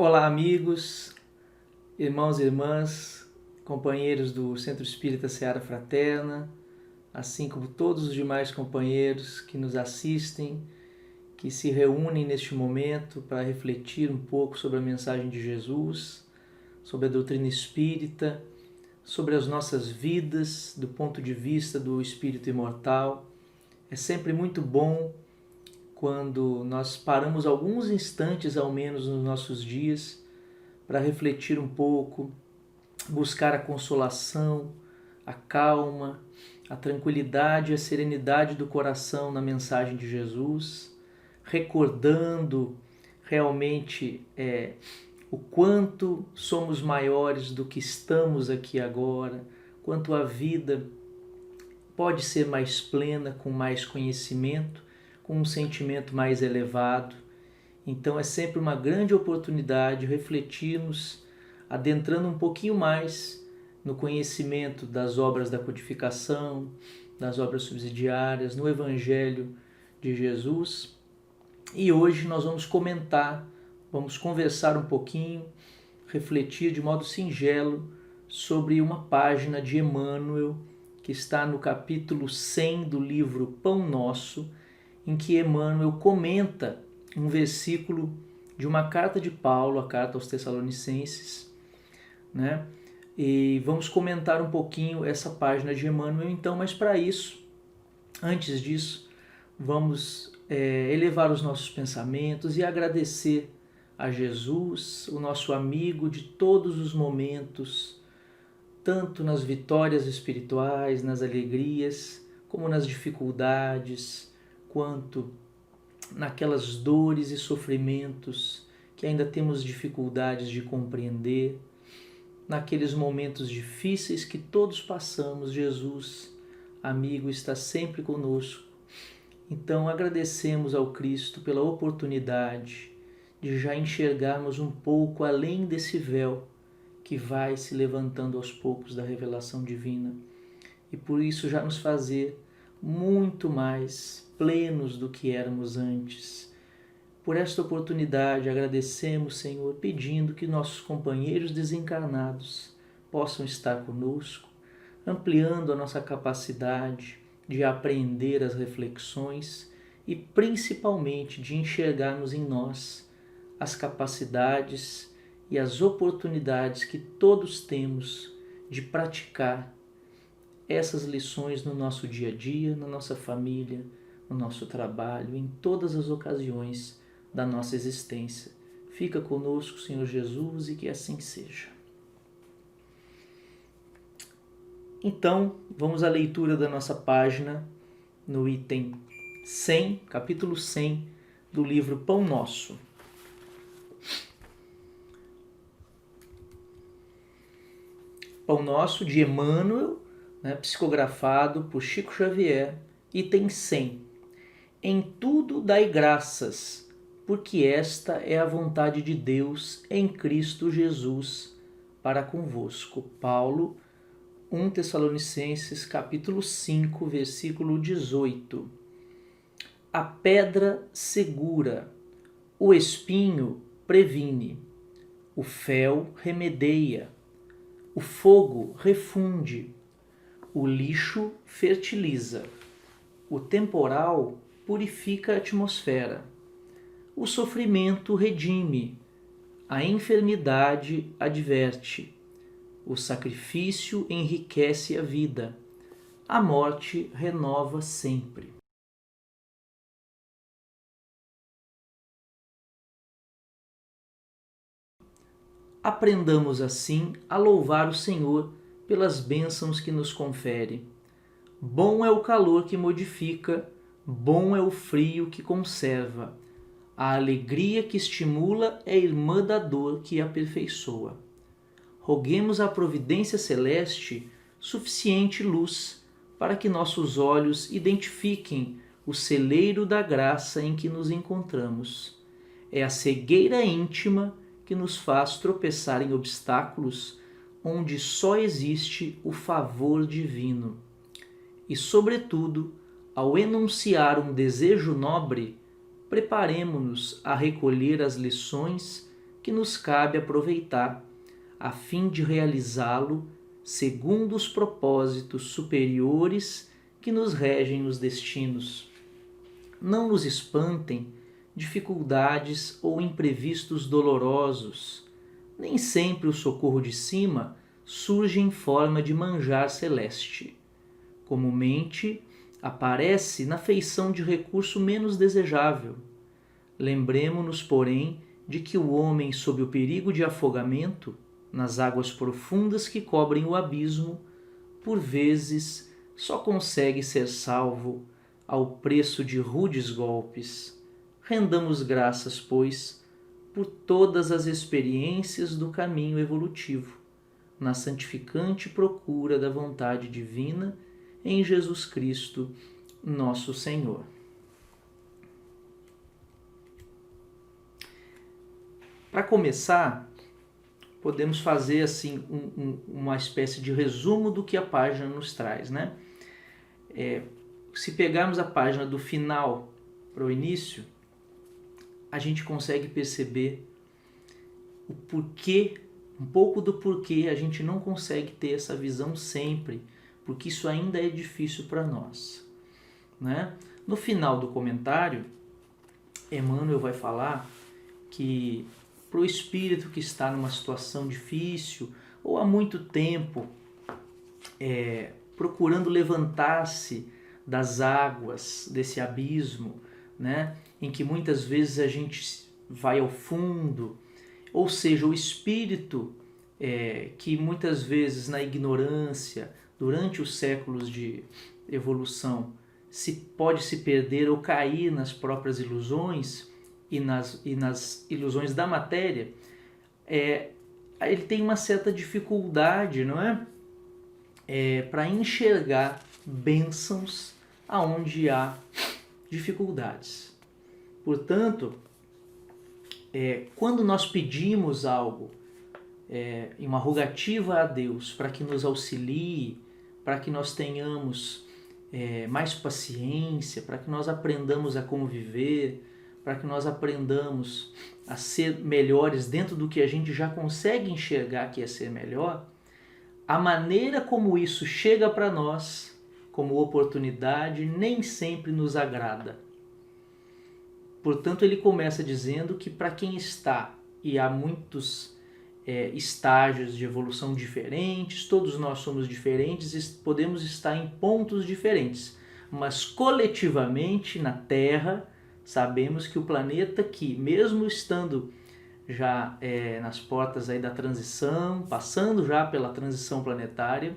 Olá, amigos, irmãos e irmãs, companheiros do Centro Espírita Seara Fraterna, assim como todos os demais companheiros que nos assistem, que se reúnem neste momento para refletir um pouco sobre a mensagem de Jesus, sobre a doutrina espírita, sobre as nossas vidas do ponto de vista do espírito imortal. É sempre muito bom quando nós paramos alguns instantes, ao menos nos nossos dias, para refletir um pouco, buscar a consolação, a calma, a tranquilidade e a serenidade do coração na mensagem de Jesus, recordando realmente o quanto somos maiores do que estamos aqui agora, quanto a vida pode ser mais plena, com mais conhecimento, com um sentimento mais elevado. Então é sempre uma grande oportunidade refletirmos, adentrando um pouquinho mais no conhecimento das obras da codificação, das obras subsidiárias, no Evangelho de Jesus. E hoje nós vamos comentar, vamos conversar um pouquinho, refletir de modo singelo sobre uma página de Emmanuel, que está no capítulo 100 do livro Pão Nosso, em que Emmanuel comenta um versículo de uma carta de Paulo, a carta aos Tessalonicenses, né? E vamos comentar um pouquinho essa página de Emmanuel então, mas para isso, antes disso, vamos elevar os nossos pensamentos e agradecer a Jesus, o nosso amigo de todos os momentos, tanto nas vitórias espirituais, nas alegrias, como nas dificuldades, quanto naquelas dores e sofrimentos que ainda temos dificuldades de compreender, naqueles momentos difíceis que todos passamos. Jesus, amigo, está sempre conosco. Então agradecemos ao Cristo pela oportunidade de já enxergarmos um pouco além desse véu que vai se levantando aos poucos da revelação divina, e por isso já nos fazer muito mais plenos do que éramos antes. Por esta oportunidade agradecemos, Senhor, pedindo que nossos companheiros desencarnados possam estar conosco, ampliando a nossa capacidade de aprender as reflexões e principalmente de enxergarmos em nós as capacidades e as oportunidades que todos temos de praticar essas lições no nosso dia a dia, na nossa família, no nosso trabalho, em todas as ocasiões da nossa existência. Fica conosco, Senhor Jesus, e que assim seja. Então, vamos à leitura da nossa página no item 100, capítulo 100 do livro Pão Nosso. Pão Nosso de Emmanuel, psicografado por Chico Xavier, item 100. Em tudo dai graças, porque esta é a vontade de Deus em Cristo Jesus para convosco. Paulo, 1 Tessalonicenses, capítulo 5, versículo 18. A pedra segura, o espinho previne, o fel remedeia, o fogo refunde, o lixo fertiliza, o temporal purifica a atmosfera, o sofrimento redime, a enfermidade adverte, o sacrifício enriquece a vida, a morte renova sempre. Aprendamos assim a louvar o Senhor pelas bênçãos que nos confere. Bom é o calor que modifica, bom é o frio que conserva. A alegria que estimula é irmã da dor que aperfeiçoa. Roguemos à providência celeste suficiente luz para que nossos olhos identifiquem o celeiro da graça em que nos encontramos. É a cegueira íntima que nos faz tropeçar em obstáculos onde só existe o favor divino. E, sobretudo, ao enunciar um desejo nobre, preparemo-nos a recolher as lições que nos cabe aproveitar a fim de realizá-lo segundo os propósitos superiores que nos regem os destinos. Não nos espantem dificuldades ou imprevistos dolorosos. Nem sempre o socorro de cima surge em forma de manjar celeste. Comumente, aparece na feição de recurso menos desejável. Lembremo-nos, porém, de que o homem, sob o perigo de afogamento, nas águas profundas que cobrem o abismo, por vezes só consegue ser salvo ao preço de rudes golpes. Rendamos graças, pois, por todas as experiências do caminho evolutivo, na santificante procura da vontade divina em Jesus Cristo, nosso Senhor. Para começar, podemos fazer assim uma espécie de resumo do que a página nos traz, né? Se pegarmos a página do final para o início, a gente consegue perceber o porquê, um pouco do porquê a gente não consegue ter essa visão sempre, porque isso ainda é difícil para nós, né? No final do comentário, Emmanuel vai falar que para o espírito que está numa situação difícil ou há muito tempo procurando levantar-se das águas desse abismo, né, em que muitas vezes a gente vai ao fundo, ou seja, o espírito que muitas vezes na ignorância, durante os séculos de evolução, pode se perder ou cair nas próprias ilusões e nas ilusões da matéria, ele tem uma certa dificuldade, não é? Para enxergar bênçãos aonde há dificuldades. Portanto, quando nós pedimos algo, em uma rogativa a Deus para que nos auxilie, para que nós tenhamos mais paciência, para que nós aprendamos a conviver, para que nós aprendamos a ser melhores dentro do que a gente já consegue enxergar que é ser melhor, a maneira como isso chega para nós, como oportunidade, nem sempre nos agrada. Portanto, ele começa dizendo que para quem está, e há muitos estágios de evolução diferentes, todos nós somos diferentes, podemos estar em pontos diferentes, mas coletivamente na Terra, sabemos que o planeta que, mesmo estando já nas portas aí da transição, passando já pela transição planetária,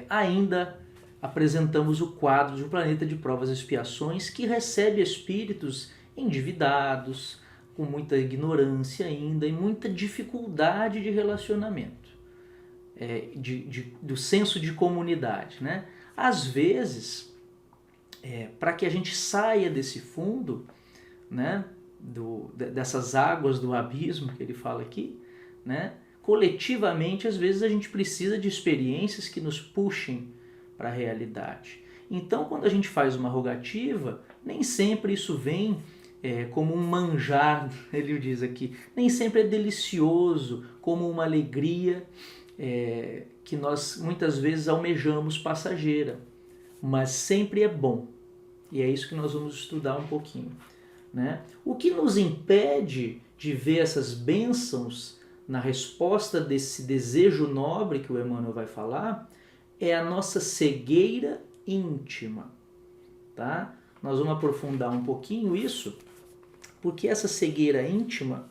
ainda apresentamos o quadro de um planeta de provas e expiações que recebe espíritos endividados, com muita ignorância ainda e muita dificuldade de relacionamento, do senso de comunidade, né? Às vezes, para que a gente saia desse fundo, né, dessas águas do abismo que ele fala aqui, né, coletivamente, às vezes a gente precisa de experiências que nos puxem para a realidade. Então, quando a gente faz uma rogativa, nem sempre isso vem como um manjar, ele diz aqui, nem sempre é delicioso, como uma alegria que nós muitas vezes almejamos passageira, mas sempre é bom. E é isso que nós vamos estudar um pouquinho, né? O que nos impede de ver essas bênçãos na resposta desse desejo nobre que o Emmanuel vai falar é a nossa cegueira íntima, tá? Nós vamos aprofundar um pouquinho isso, porque essa cegueira íntima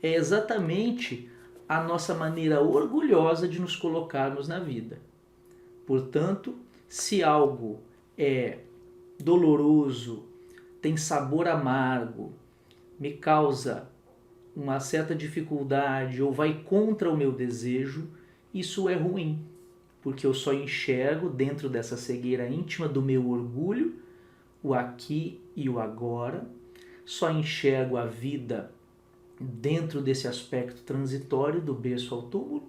é exatamente a nossa maneira orgulhosa de nos colocarmos na vida. Portanto, se algo é doloroso, tem sabor amargo, me causa uma certa dificuldade ou vai contra o meu desejo, isso é ruim, porque eu só enxergo dentro dessa cegueira íntima do meu orgulho o aqui e o agora, só enxergo a vida dentro desse aspecto transitório do berço ao túmulo.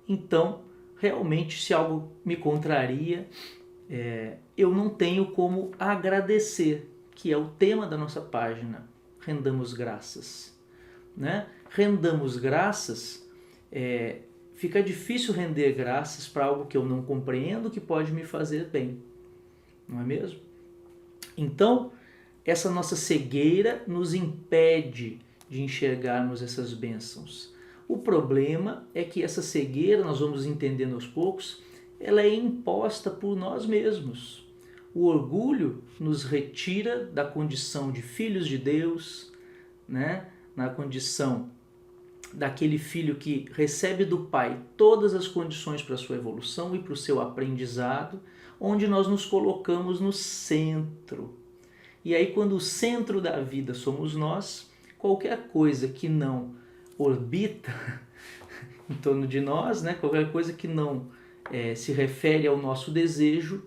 Então, realmente, se algo me contraria, eu não tenho como agradecer, que é o tema da nossa página. Rendamos graças. né? Rendamos graças, fica difícil render graças para algo que eu não compreendo que pode me fazer bem, não é mesmo? Então, essa nossa cegueira nos impede de enxergarmos essas bênçãos. O problema é que essa cegueira, nós vamos entendendo aos poucos, ela é imposta por nós mesmos. O orgulho nos retira da condição de filhos de Deus, né? Na condição daquele filho que recebe do Pai todas as condições para a sua evolução e para o seu aprendizado, onde nós nos colocamos no centro. E aí, quando o centro da vida somos nós, qualquer coisa que não orbita em torno de nós, né? Qualquer coisa que não se refere ao nosso desejo,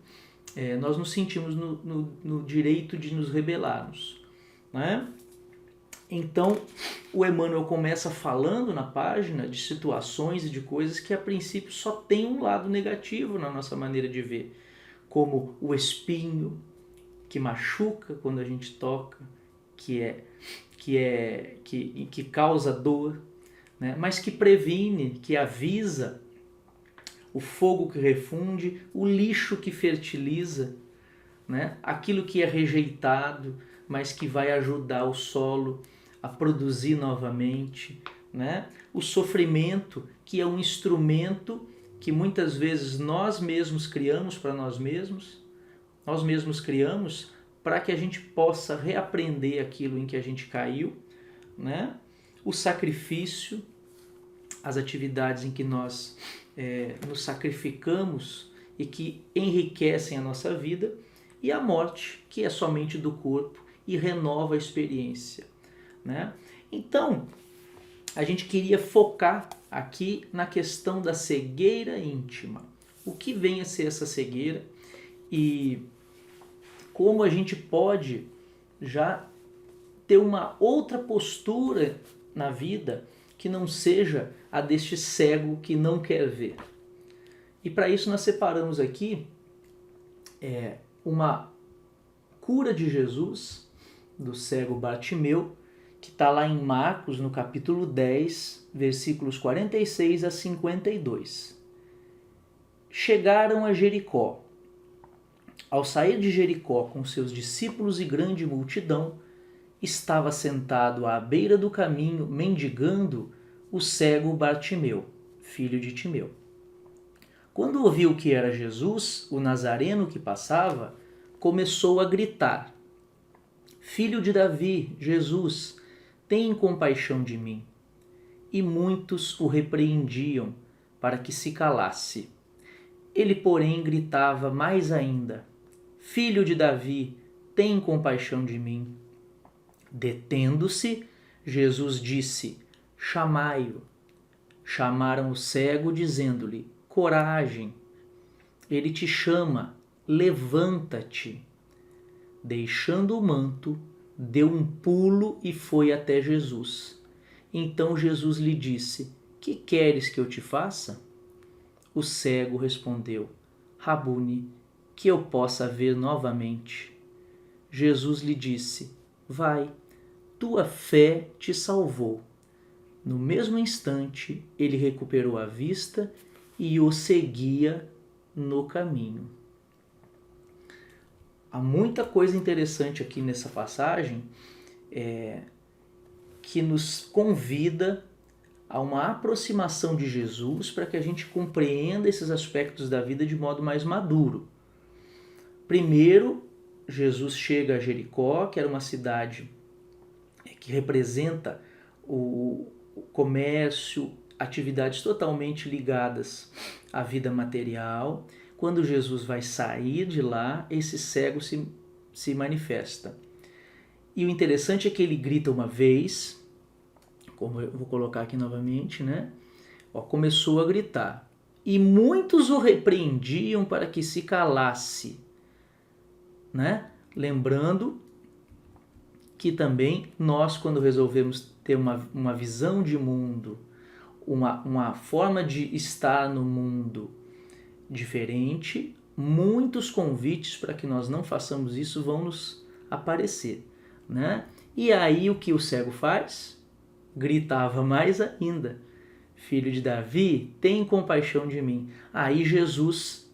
nós nos sentimos no direito de nos rebelarmos, né? Então, o Emmanuel começa falando na página de situações e de coisas que a princípio só tem um lado negativo na nossa maneira de ver, como o espinho que machuca quando a gente toca, que causa dor, né? Mas que previne, que avisa, o fogo que refunde, o lixo que fertiliza, né? Aquilo que é rejeitado, mas que vai ajudar o solo a produzir novamente, né? O sofrimento, que é um instrumento que muitas vezes nós mesmos criamos para nós mesmos criamos para que a gente possa reaprender aquilo em que a gente caiu, né? O sacrifício, as atividades em que nós nos sacrificamos e que enriquecem a nossa vida, e a morte, que é somente do corpo e renova a experiência, né? Então, a gente queria focar aqui na questão da cegueira íntima. O que vem a ser essa cegueira e como a gente pode já ter uma outra postura na vida que não seja a deste cego que não quer ver. E para isso nós separamos aqui uma cura de Jesus, do cego Bartimeu, que está lá em Marcos, no capítulo 10, versículos 46 a 52. Chegaram a Jericó. Ao sair de Jericó com seus discípulos e grande multidão, estava sentado à beira do caminho, mendigando, o cego Bartimeu, filho de Timeu. Quando ouviu que era Jesus, o Nazareno que passava, começou a gritar: Filho de Davi, Jesus, tem compaixão de mim. E muitos o repreendiam para que se calasse. Ele, porém, gritava mais ainda: Filho de Davi, tem compaixão de mim. Detendo-se, Jesus disse: Chamai-o. Chamaram o cego, dizendo-lhe: Coragem, ele te chama, levanta-te. Deixando o manto, deu um pulo e foi até Jesus. Então Jesus lhe disse: Que queres que eu te faça? O cego respondeu: Rabune, que eu possa ver novamente. Jesus lhe disse: Vai, tua fé te salvou. No mesmo instante, ele recuperou a vista e o seguia no caminho. Há muita coisa interessante aqui nessa passagem que nos convida a uma aproximação de Jesus para que a gente compreenda esses aspectos da vida de modo mais maduro. Primeiro, Jesus chega a Jericó, que era uma cidade que representa o comércio, atividades totalmente ligadas à vida material. Quando Jesus vai sair de lá, esse cego se manifesta. E o interessante é que ele grita uma vez, como eu vou colocar aqui novamente, né? Começou a gritar. E muitos o repreendiam para que se calasse, né? Lembrando que também nós, quando resolvemos ter uma visão de mundo, uma forma de estar no mundo diferente, muitos convites para que nós não façamos isso vão nos aparecer, né? E aí o que o cego faz? gritava mais ainda: Filho de Davi, tem compaixão de mim. Aí Jesus,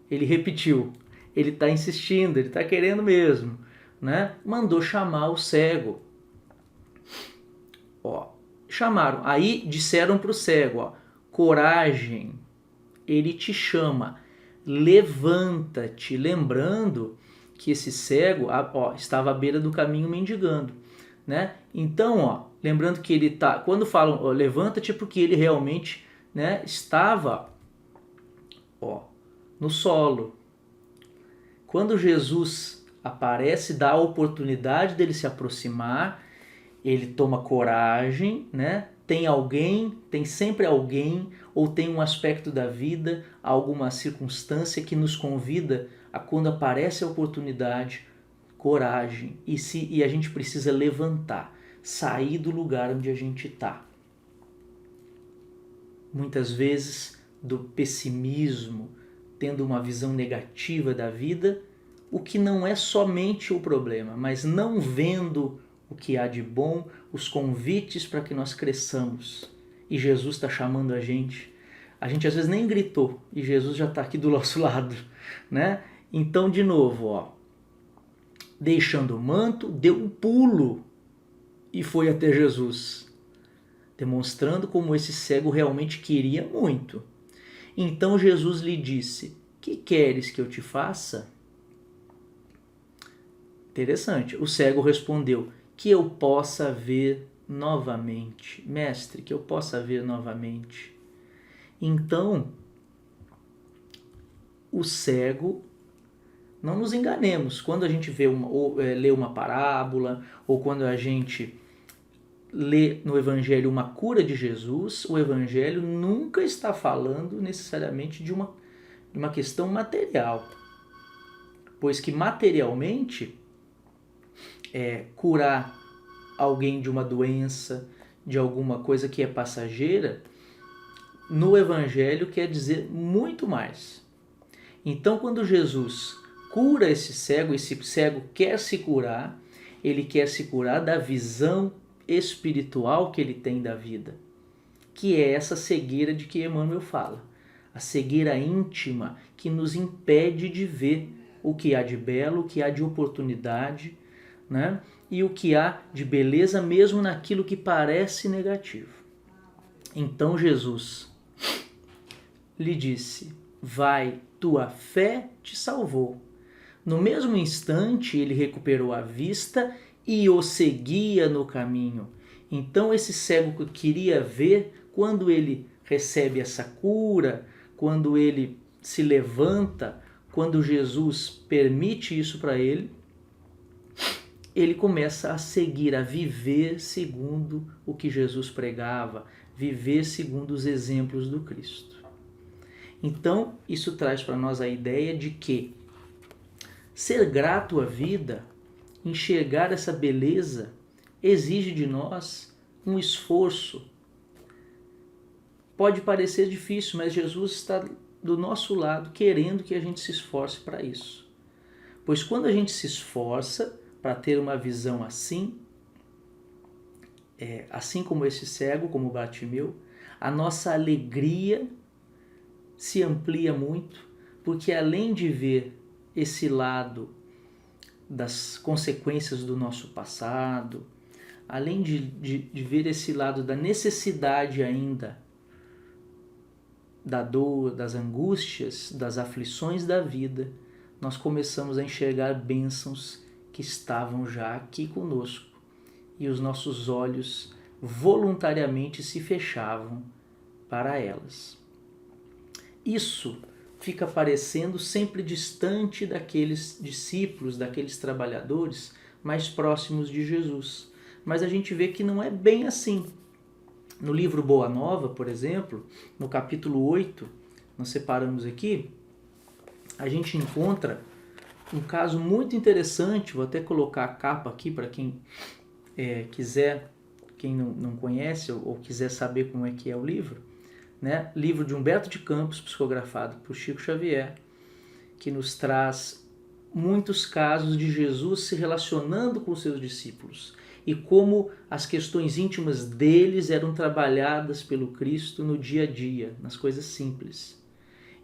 ele repetiu, ele está insistindo, ele está querendo mesmo, né? Mandou chamar o cego. Chamaram, aí disseram para o cego, coragem, ele te chama, levanta-te, lembrando que esse cego estava à beira do caminho mendigando, né? Então, lembrando que ele tá, quando falam levanta-te, porque ele realmente, né, estava no solo. Quando Jesus aparece, dá a oportunidade dele se aproximar, ele toma coragem, né? Tem sempre alguém, ou tem um aspecto da vida, alguma circunstância que nos convida a, quando aparece a oportunidade, coragem, e a gente precisa levantar, sair do lugar onde a gente está. Muitas vezes do pessimismo, tendo uma visão negativa da vida, o que não é somente o problema, mas não vendo o que há de bom, os convites para que nós cresçamos. E Jesus está chamando a gente. A gente às vezes nem gritou e Jesus já está aqui do nosso lado, né? Então, de novo, deixando o manto, deu um pulo e foi até Jesus, demonstrando como esse cego realmente queria muito. Então Jesus lhe disse: que queres que eu te faça? Interessante. O cego respondeu: que eu possa ver novamente. Mestre, que eu possa ver novamente. Então, o cego, não nos enganemos, quando a gente lê uma parábola, ou quando a gente lê no Evangelho uma cura de Jesus, o Evangelho nunca está falando necessariamente de uma questão material. Pois que materialmente, curar alguém de uma doença, de alguma coisa que é passageira, no Evangelho quer dizer muito mais. Então, quando Jesus cura esse cego quer se curar, ele quer se curar da visão espiritual que ele tem da vida, que é essa cegueira de que Emmanuel fala, a cegueira íntima que nos impede de ver o que há de belo, o que há de oportunidade, né? E o que há de beleza mesmo naquilo que parece negativo. Então Jesus lhe disse: vai, tua fé te salvou. No mesmo instante ele recuperou a vista e o seguia no caminho. Então esse cego que queria ver, quando ele recebe essa cura, quando ele se levanta, quando Jesus permite isso para ele, ele começa a seguir, a viver segundo o que Jesus pregava, viver segundo os exemplos do Cristo. Então, isso traz para nós a ideia de que ser grato à vida, enxergar essa beleza, exige de nós um esforço. Pode parecer difícil, mas Jesus está do nosso lado, querendo que a gente se esforce para isso. Pois quando a gente se esforça para ter uma visão assim como esse cego, como Bartimeu, a nossa alegria se amplia muito, porque além de ver esse lado das consequências do nosso passado, além de ver esse lado da necessidade ainda da dor, das angústias, das aflições da vida, nós começamos a enxergar bênçãos que estavam já aqui conosco e os nossos olhos voluntariamente se fechavam para elas. Isso fica parecendo sempre distante daqueles discípulos, daqueles trabalhadores mais próximos de Jesus. Mas a gente vê que não é bem assim. No livro Boa Nova, por exemplo, no capítulo 8, nós separamos aqui, a gente encontra um caso muito interessante. Vou até colocar a capa aqui para quem quiser, quem não conhece ou quiser saber como é que é o livro, né? Livro de Humberto de Campos, psicografado por Chico Xavier, que nos traz muitos casos de Jesus se relacionando com os seus discípulos. e como as questões íntimas deles eram trabalhadas pelo Cristo no dia a dia, nas coisas simples.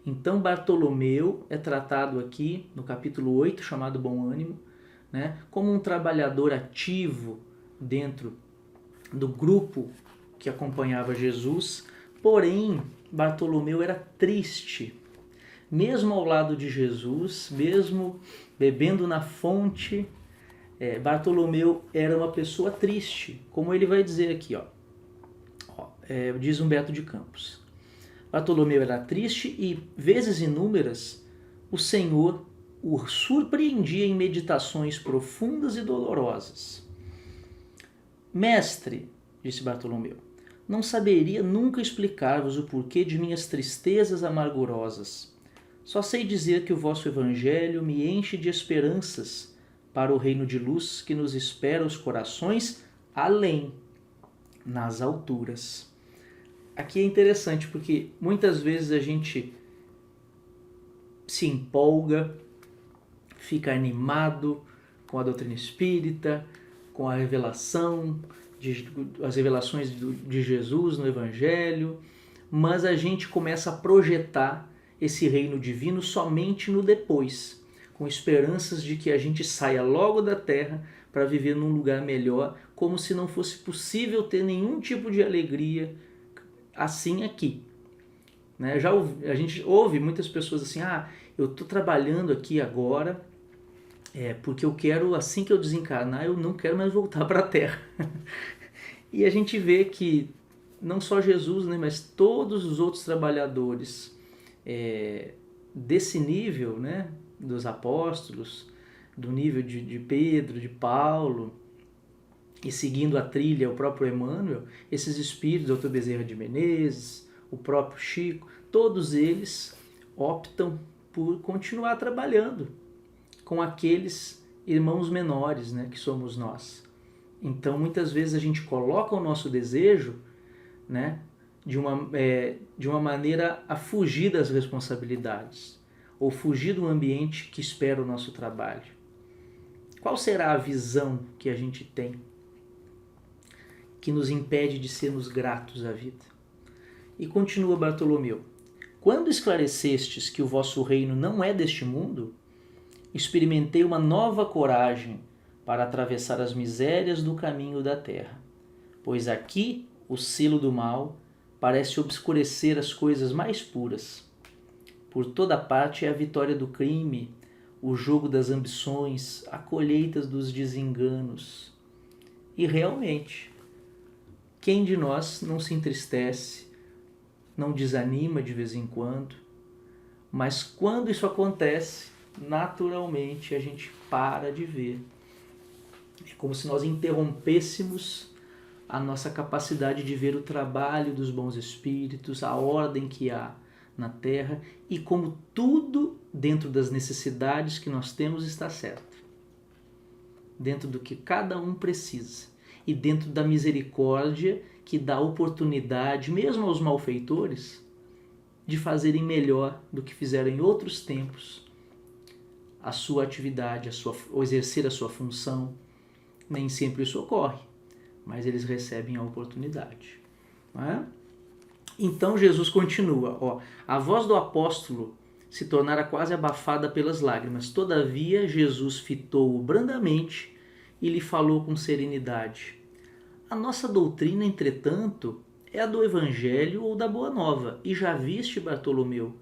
Então Bartolomeu é tratado aqui no capítulo 8, chamado Bom Ânimo, né, como um trabalhador ativo dentro do grupo que acompanhava Jesus. Porém, Bartolomeu era triste. Mesmo ao lado de Jesus, mesmo bebendo na fonte, Bartolomeu era uma pessoa triste, como ele vai dizer aqui, diz Humberto de Campos. Bartolomeu era triste e, vezes inúmeras, o Senhor o surpreendia em meditações profundas e dolorosas. Mestre, disse Bartolomeu, não saberia nunca explicar-vos o porquê de minhas tristezas amargurosas. Só sei dizer que o vosso Evangelho me enche de esperanças para o reino de luz que nos espera os corações além, nas alturas. Aqui é interessante porque muitas vezes a gente se empolga, fica animado com a doutrina espírita, com a revelação, as revelações de Jesus no Evangelho, mas a gente começa a projetar esse reino divino somente no depois, com esperanças de que a gente saia logo da Terra para viver num lugar melhor, como se não fosse possível ter nenhum tipo de alegria assim aqui. Né? A gente ouve muitas pessoas assim, eu estou trabalhando aqui agora, porque eu quero, assim que eu desencarnar, eu não quero mais voltar para a Terra. E a gente vê que não só Jesus, né, mas todos os outros trabalhadores desse nível, né, dos apóstolos, do nível de Pedro, de Paulo, e seguindo a trilha o próprio Emmanuel, esses espíritos, Dr. Bezerra de Menezes, o próprio Chico, todos eles optam por continuar trabalhando com aqueles irmãos menores, né, que somos nós. Então, muitas vezes a gente coloca o nosso desejo, né, de uma maneira a fugir das responsabilidades, ou fugir do ambiente que espera o nosso trabalho. Qual será a visão que a gente tem que nos impede de sermos gratos à vida? E continua Bartolomeu: quando esclarecestes que o vosso reino não é deste mundo, experimentei uma nova coragem para atravessar as misérias do caminho da terra, pois aqui o selo do mal parece obscurecer as coisas mais puras. Por toda parte é a vitória do crime, o jogo das ambições, a colheita dos desenganos. E realmente, quem de nós não se entristece, não desanima de vez em quando, mas quando isso acontece, naturalmente a gente para de ver. É como se nós interrompêssemos a nossa capacidade de ver o trabalho dos bons espíritos, a ordem que há na Terra e como tudo dentro das necessidades que nós temos está certo. Dentro do que cada um precisa e dentro da misericórdia que dá oportunidade, mesmo aos malfeitores, de fazerem melhor do que fizeram em outros tempos a sua atividade, ou exercer a sua função. Nem sempre isso ocorre, mas eles recebem a oportunidade. Não é? Então Jesus continua, a voz do apóstolo se tornara quase abafada pelas lágrimas. Todavia Jesus fitou-o brandamente e lhe falou com serenidade. A nossa doutrina, entretanto, é a do Evangelho ou da Boa Nova. E já viste, Bartolomeu,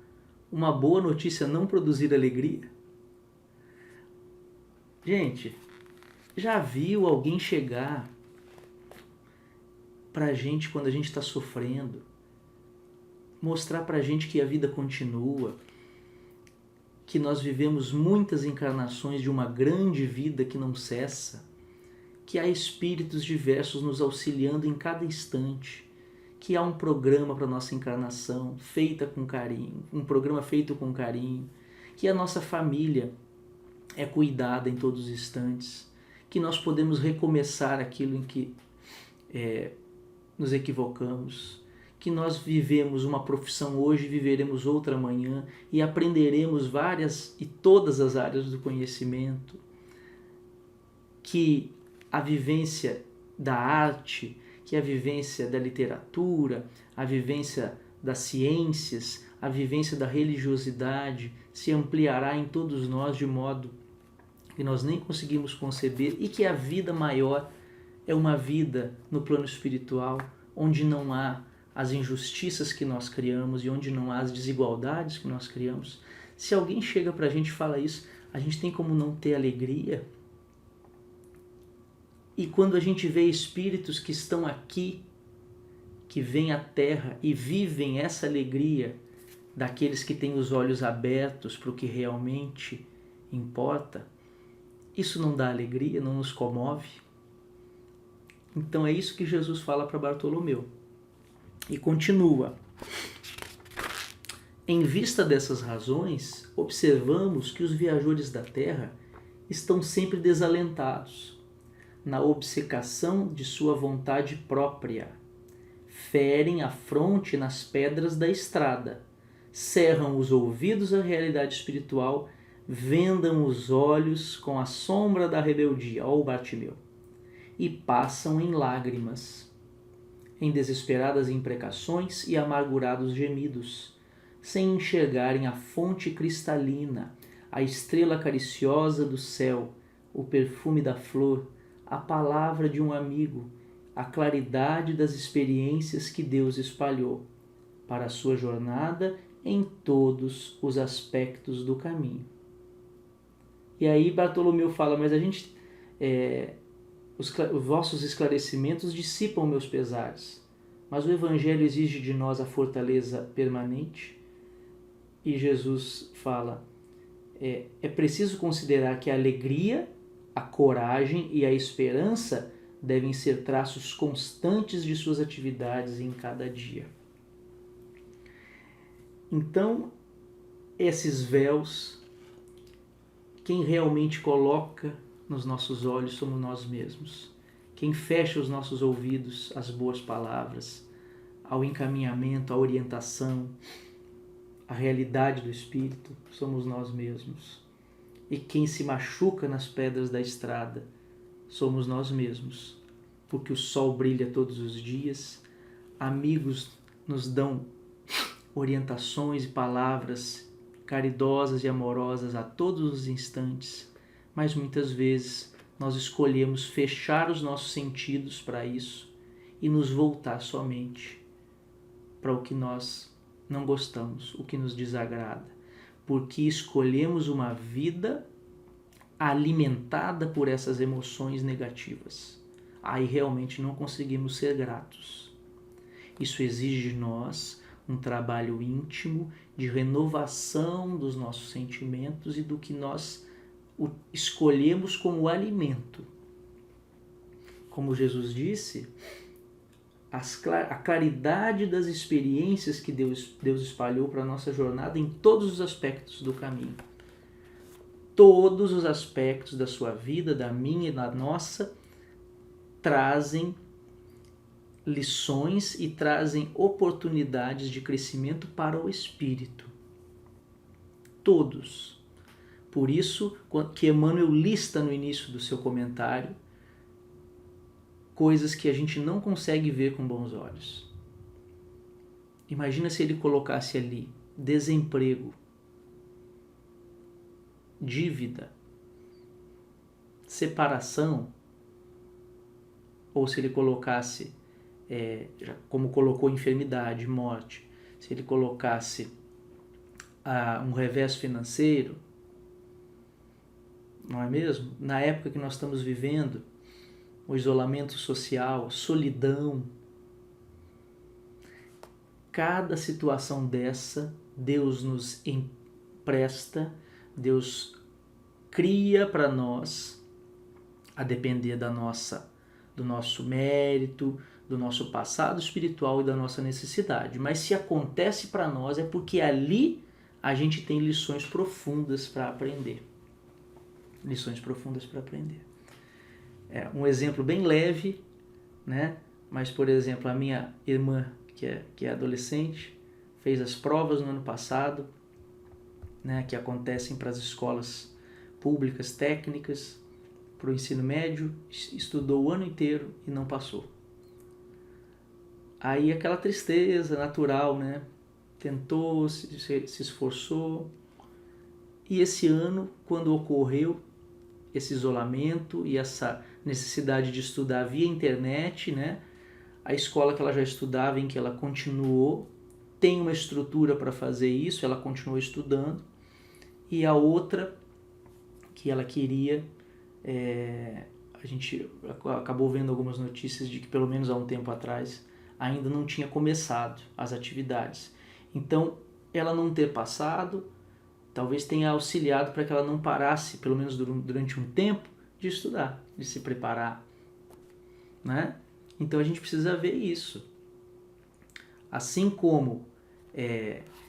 uma boa notícia não produzir alegria? Gente, já viu alguém chegar pra gente quando a gente está sofrendo, mostrar pra gente que a vida continua, que nós vivemos muitas encarnações de uma grande vida que não cessa, que há espíritos diversos nos auxiliando em cada instante, que há um programa para nossa encarnação feita com carinho, um programa feito com carinho, que a nossa família é cuidada em todos os instantes, que nós podemos recomeçar aquilo em que nos equivocamos, que nós vivemos uma profissão hoje, viveremos outra amanhã e aprenderemos várias e todas as áreas do conhecimento, que a vivência da arte, que é a vivência da literatura, a vivência das ciências, a vivência da religiosidade, se ampliará em todos nós de modo que nós nem conseguimos conceber, e que a vida maior é uma vida no plano espiritual, onde não há as injustiças que nós criamos e onde não há as desigualdades que nós criamos. Se alguém chega para a gente e fala isso, a gente tem como não ter alegria? E quando a gente vê espíritos que estão aqui, que vêm à Terra e vivem essa alegria daqueles que têm os olhos abertos para o que realmente importa, isso não dá alegria, não nos comove? Então é isso que Jesus fala para Bartolomeu. E continua. Em vista dessas razões, observamos que os viajores da Terra estão sempre desalentados, na obcecação de sua vontade própria. Ferem a fronte nas pedras da estrada, cerram os ouvidos à realidade espiritual, vendam os olhos com a sombra da rebeldia, ó Bartimeu, e passam em lágrimas, em desesperadas imprecações e amargurados gemidos, sem enxergarem a fonte cristalina, a estrela cariciosa do céu, o perfume da flor, a palavra de um amigo, a claridade das experiências que Deus espalhou para a sua jornada em todos os aspectos do caminho. E aí Bartolomeu fala, mas a gente, os vossos esclarecimentos dissipam meus pesares, mas o Evangelho exige de nós a fortaleza permanente. E Jesus fala, é preciso considerar que a alegria, a coragem e a esperança devem ser traços constantes de suas atividades em cada dia. Então, esses véus, quem realmente coloca nos nossos olhos somos nós mesmos. Quem fecha os nossos ouvidos às boas palavras, ao encaminhamento, à orientação, à realidade do Espírito, somos nós mesmos. E quem se machuca nas pedras da estrada somos nós mesmos, porque o sol brilha todos os dias, amigos nos dão orientações e palavras caridosas e amorosas a todos os instantes, mas muitas vezes nós escolhemos fechar os nossos sentidos para isso e nos voltar somente para o que nós não gostamos, o que nos desagrada, porque escolhemos uma vida alimentada por essas emoções negativas. Aí realmente não conseguimos ser gratos. Isso exige de nós um trabalho íntimo de renovação dos nossos sentimentos e do que nós escolhemos como alimento. Como Jesus disse, a claridade das experiências que Deus espalhou para a nossa jornada em todos os aspectos do caminho. Todos os aspectos da sua vida, da minha e da nossa, trazem lições e trazem oportunidades de crescimento para o espírito. Todos. Por isso que Emmanuel lista no início do seu comentário coisas que a gente não consegue ver com bons olhos. Imagina se ele colocasse ali desemprego, dívida, separação, ou se ele colocasse, como colocou enfermidade, morte, se ele colocasse um revés financeiro, não é mesmo? Na época que nós estamos vivendo, o isolamento social, solidão, cada situação dessa, Deus nos empresta, Deus cria para nós, a depender do nosso mérito, do nosso passado espiritual e da nossa necessidade. Mas se acontece para nós é porque ali a gente tem lições profundas para aprender. Lições profundas para aprender. Um exemplo bem leve, né? Mas, por exemplo, a minha irmã, que é adolescente, fez as provas no ano passado, né? Que acontecem para as escolas públicas técnicas, para o ensino médio, estudou o ano inteiro e não passou. Aí aquela tristeza natural, né? Tentou, se esforçou. E esse ano, quando ocorreu esse isolamento e essa necessidade de estudar via internet, né? A escola que ela já estudava, em que ela continuou, tem uma estrutura para fazer isso, ela continuou estudando. E a outra que ela queria, a gente acabou vendo algumas notícias de que pelo menos há um tempo atrás ainda não tinha começado as atividades. Então, ela não ter passado talvez tenha auxiliado para que ela não parasse, pelo menos durante um tempo, de estudar, de se preparar, né? Então a gente precisa ver isso. Assim como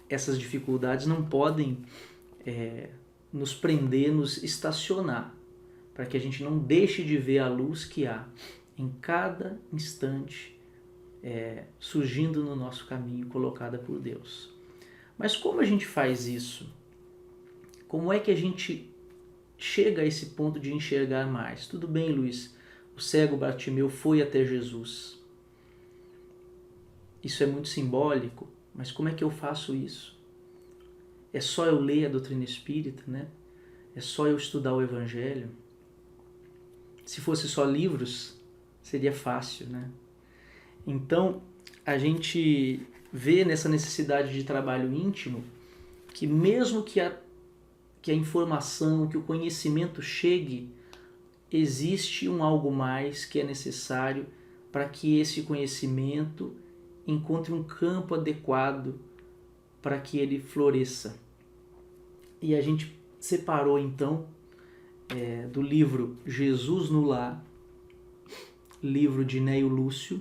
essas dificuldades não podem nos prender, nos estacionar, para que a gente não deixe de ver a luz que há em cada instante surgindo no nosso caminho, colocada por Deus. Mas como a gente faz isso? Como é que a gente chega a esse ponto de enxergar mais? Tudo bem, Luiz, o cego Bartimeu foi até Jesus. Isso é muito simbólico, mas como é que eu faço isso? É só eu ler a doutrina espírita, né? É só eu estudar o Evangelho? Se fosse só livros, seria fácil, né? Então, a gente vê nessa necessidade de trabalho íntimo que mesmo que a informação, que o conhecimento chegue, existe um algo mais que é necessário para que esse conhecimento encontre um campo adequado para que ele floresça. E a gente separou então do livro Jesus no Lar, livro de Neio Lúcio,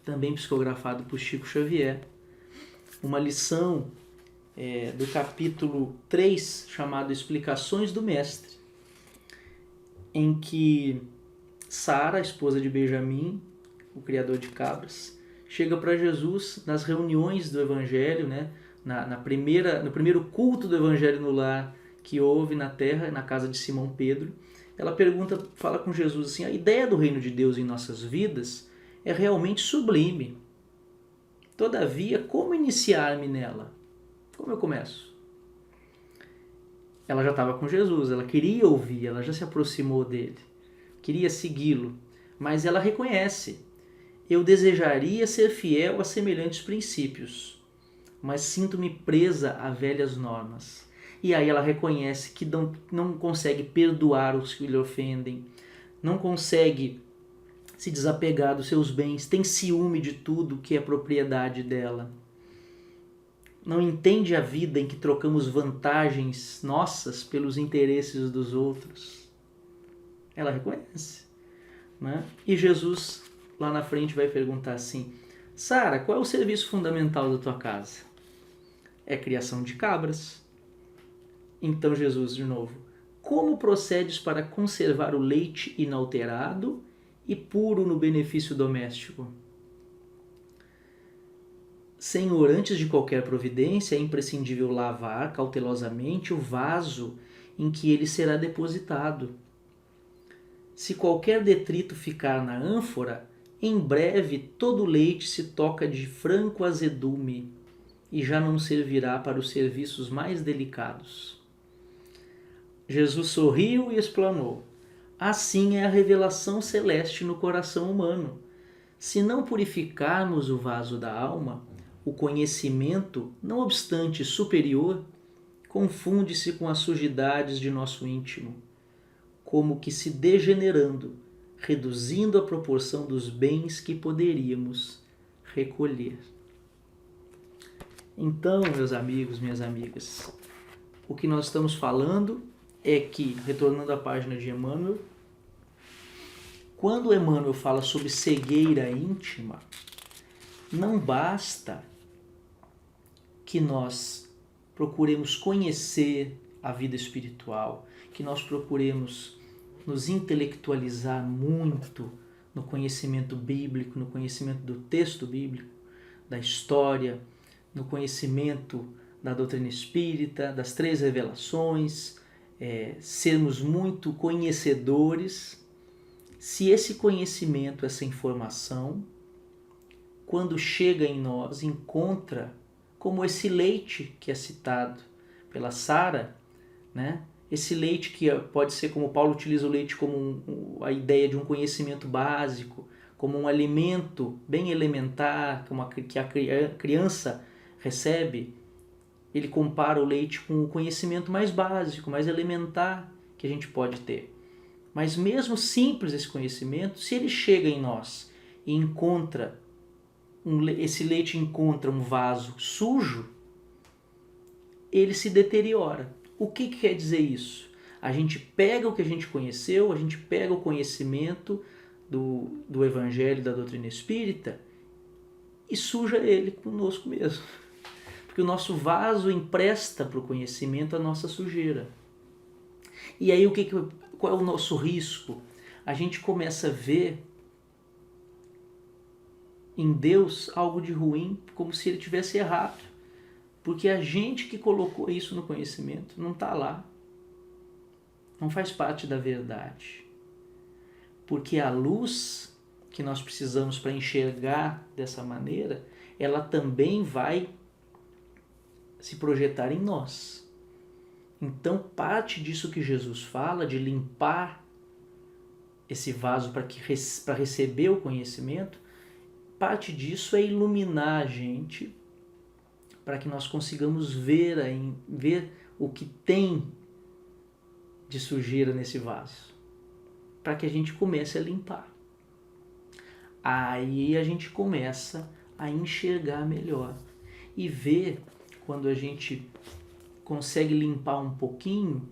também psicografado por Chico Xavier, uma lição do capítulo 3, chamado Explicações do Mestre, em que Sara, a esposa de Benjamim, o criador de cabras, chega para Jesus nas reuniões do Evangelho, né? No primeiro culto do Evangelho no Lar que houve na terra, na casa de Simão Pedro. Ela fala com Jesus assim: a ideia do reino de Deus em nossas vidas é realmente sublime. Todavia, como iniciar-me nela? Como eu começo? Ela já estava com Jesus, ela queria ouvir, ela já se aproximou dele, queria segui-lo, mas ela reconhece: eu desejaria ser fiel a semelhantes princípios, mas sinto-me presa a velhas normas. E aí ela reconhece que não consegue perdoar os que lhe ofendem, não consegue se desapegar dos seus bens, tem ciúme de tudo que é propriedade dela. Não entende a vida em que trocamos vantagens nossas pelos interesses dos outros. Ela reconhece, né? E Jesus lá na frente vai perguntar assim: Sara, qual é o serviço fundamental da tua casa? É criação de cabras. Então Jesus, de novo: como procedes para conservar o leite inalterado e puro no benefício doméstico? Senhor, antes de qualquer providência, é imprescindível lavar cautelosamente o vaso em que ele será depositado. Se qualquer detrito ficar na ânfora, em breve todo o leite se toca de franco azedume e já não servirá para os serviços mais delicados. Jesus sorriu e explanou: assim é a revelação celeste no coração humano. Se não purificarmos o vaso da alma, o conhecimento, não obstante superior, confunde-se com as sujidades de nosso íntimo, como que se degenerando, reduzindo a proporção dos bens que poderíamos recolher. Então, meus amigos, minhas amigas, o que nós estamos falando é que, retornando à página de Emmanuel, quando Emmanuel fala sobre cegueira íntima, não basta que nós procuremos conhecer a vida espiritual, que nós procuremos nos intelectualizar muito no conhecimento bíblico, no conhecimento do texto bíblico, da história, no conhecimento da doutrina espírita, das três revelações, sermos muito conhecedores, se esse conhecimento, essa informação, quando chega em nós, encontra, como esse leite que é citado pela Sara, né? Esse leite que pode ser, como Paulo utiliza o leite como a ideia de um conhecimento básico, como um alimento bem elementar, que a criança recebe. Ele compara o leite com o conhecimento mais básico, mais elementar que a gente pode ter. Mas mesmo simples esse conhecimento, se ele chega em nós e encontra, esse leite encontra um vaso sujo, ele se deteriora. O que quer dizer isso? A gente pega o que a gente conheceu, a gente pega o conhecimento do Evangelho, da doutrina espírita, e suja ele conosco mesmo. Porque o nosso vaso empresta para o conhecimento a nossa sujeira. E aí qual é o nosso risco? A gente começa a ver em Deus algo de ruim, como se ele tivesse errado. Porque a gente que colocou isso no conhecimento não está lá. Não faz parte da verdade. Porque a luz que nós precisamos para enxergar dessa maneira, ela também vai se projetar em nós. Então, parte disso que Jesus fala, de limpar esse vaso para receber o conhecimento, parte disso é iluminar a gente para que nós consigamos ver o que tem de sujeira nesse vaso, para que a gente comece a limpar. Aí a gente começa a enxergar melhor e ver, quando a gente consegue limpar um pouquinho,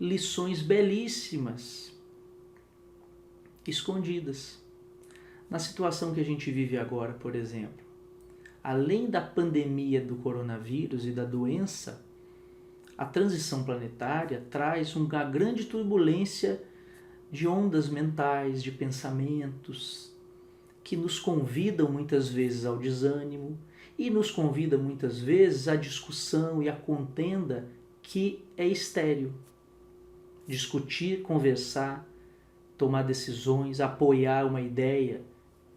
lições belíssimas escondidas. Na situação que a gente vive agora, por exemplo, além da pandemia do coronavírus e da doença, a transição planetária traz uma grande turbulência de ondas mentais, de pensamentos, que nos convidam muitas vezes ao desânimo e nos convida muitas vezes à discussão e à contenda que é estéril. Discutir, conversar, tomar decisões, apoiar uma ideia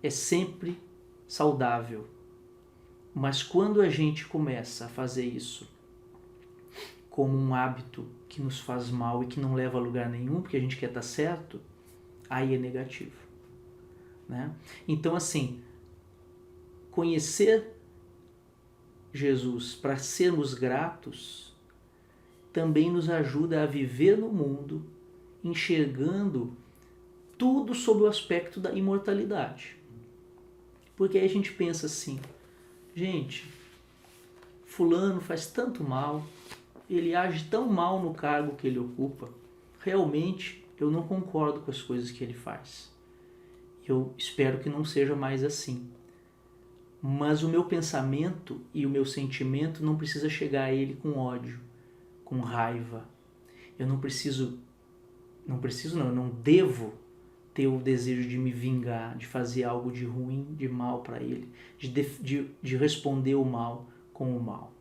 é sempre saudável. Mas quando a gente começa a fazer isso como um hábito que nos faz mal e que não leva a lugar nenhum, porque a gente quer estar certo, aí é negativo. Né? Então, assim, conhecer Jesus para sermos gratos também nos ajuda a viver no mundo enxergando tudo sob o aspecto da imortalidade. Porque aí a gente pensa assim, gente, fulano faz tanto mal, ele age tão mal no cargo que ele ocupa, realmente eu não concordo com as coisas que ele faz. Eu espero que não seja mais assim. Mas o meu pensamento e o meu sentimento não precisa chegar a ele com ódio, com raiva. Eu não devo ter o desejo de me vingar, de fazer algo de ruim, de mal para ele, de responder o mal com o mal.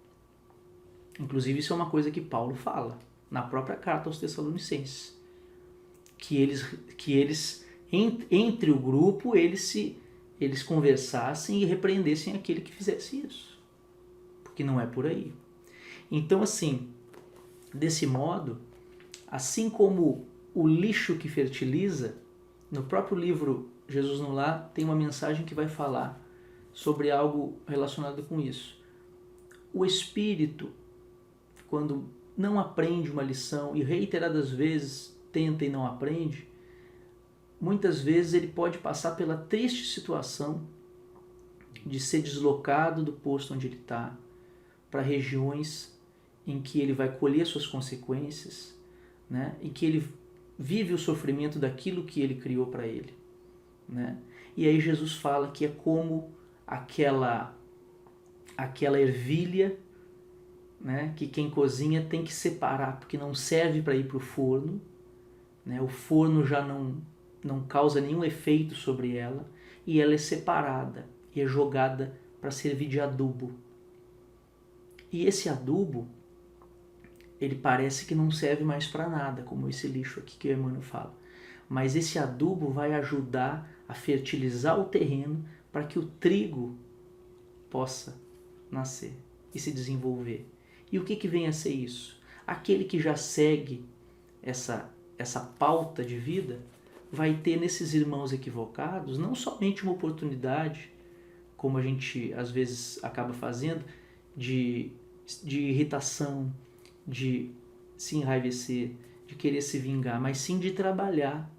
Inclusive isso é uma coisa que Paulo fala na própria carta aos Tessalonicenses, que eles entre o grupo eles conversassem e repreendessem aquele que fizesse isso, porque não é por aí. Então, assim, desse modo, assim como o lixo que fertiliza, no próprio livro Jesus no Lar tem uma mensagem que vai falar sobre algo relacionado com isso. O espírito, quando não aprende uma lição e reiteradas vezes tenta e não aprende, muitas vezes ele pode passar pela triste situação de ser deslocado do posto onde ele está para regiões em que ele vai colher suas consequências, né? E que ele vive o sofrimento daquilo que ele criou para ele, né? E aí Jesus fala que é como aquela ervilha, né? Que quem cozinha tem que separar, porque não serve para ir para o forno, né? O forno já não causa nenhum efeito sobre ela, e ela é separada e é jogada para servir de adubo. E esse adubo ele parece que não serve mais para nada, como esse lixo aqui que o Emmanuel fala. Mas esse adubo vai ajudar a fertilizar o terreno para que o trigo possa nascer e se desenvolver. E o que vem a ser isso? Aquele que já segue essa pauta de vida vai ter nesses irmãos equivocados não somente uma oportunidade, como a gente às vezes acaba fazendo, de irritação, de se enraivecer, de querer se vingar, mas sim de trabalhar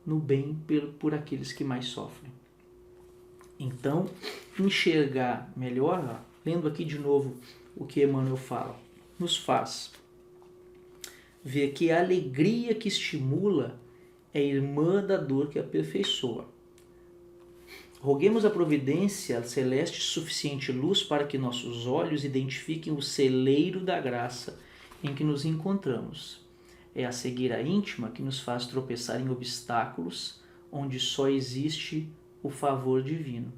no bem por aqueles que mais sofrem. Então, enxergar melhor, lendo aqui de novo o que Emmanuel fala, nos faz ver que a alegria que estimula é irmã da dor que aperfeiçoa. Roguemos a providência celeste suficiente luz para que nossos olhos identifiquem o celeiro da graça em que nos encontramos. É a cegueira íntima que nos faz tropeçar em obstáculos onde só existe o favor divino.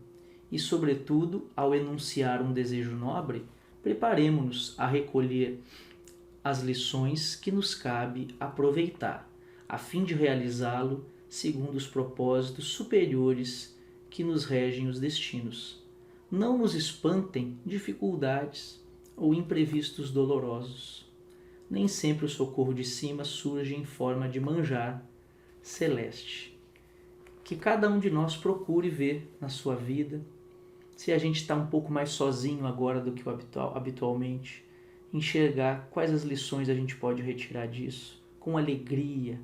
E, sobretudo, ao enunciar um desejo nobre, preparemo-nos a recolher as lições que nos cabe aproveitar, a fim de realizá-lo segundo os propósitos superiores que nos regem os destinos. Não nos espantem dificuldades ou imprevistos dolorosos. Nem sempre o socorro de cima surge em forma de manjar celeste. Que cada um de nós procure ver na sua vida, se a gente está um pouco mais sozinho agora do que habitualmente, enxergar quais as lições a gente pode retirar disso, com alegria,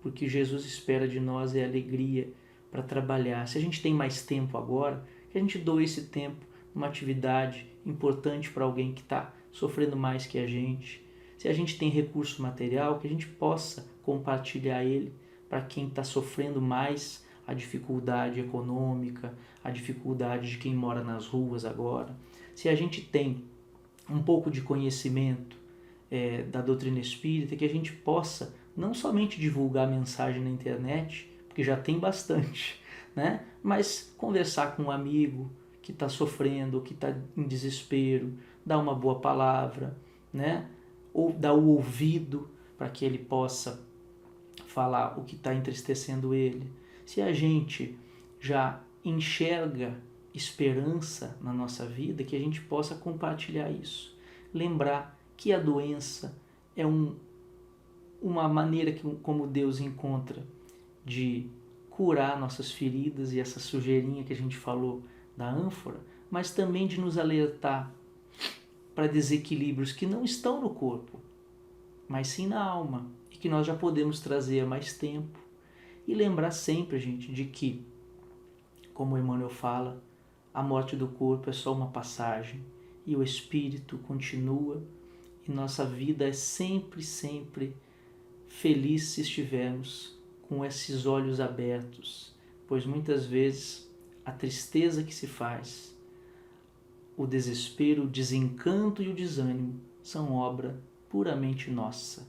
porque Jesus espera de nós é alegria para trabalhar. Se a gente tem mais tempo agora, que a gente doe esse tempo numa atividade importante para alguém que está sofrendo mais que a gente. Se a gente tem recurso material, que a gente possa compartilhar ele para quem está sofrendo mais a dificuldade econômica, a dificuldade de quem mora nas ruas agora. Se a gente tem um pouco de conhecimento da doutrina espírita, que a gente possa não somente divulgar a mensagem na internet, porque já tem bastante, né? Mas conversar com um amigo que está sofrendo, que está em desespero, dar uma boa palavra, né? Ou dar o ouvido para que ele possa falar o que está entristecendo ele. Se a gente já enxerga esperança na nossa vida, que a gente possa compartilhar isso. Lembrar que a doença é uma maneira como Deus encontra de curar nossas feridas e essa sujeirinha que a gente falou da ânfora, mas também de nos alertar para desequilíbrios que não estão no corpo, mas sim na alma, e que nós já podemos trazer há mais tempo. E lembrar sempre, gente, de que, como Emmanuel fala, a morte do corpo é só uma passagem e o espírito continua, e nossa vida é sempre, sempre feliz se estivermos com esses olhos abertos, pois muitas vezes a tristeza que se faz, o desespero, o desencanto e o desânimo são obra puramente nossa.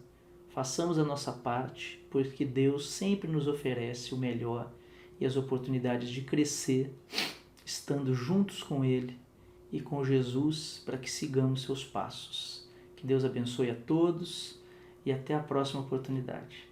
Façamos a nossa parte, porque Deus sempre nos oferece o melhor e as oportunidades de crescer, estando juntos com Ele e com Jesus, para que sigamos seus passos. Que Deus abençoe a todos e até a próxima oportunidade.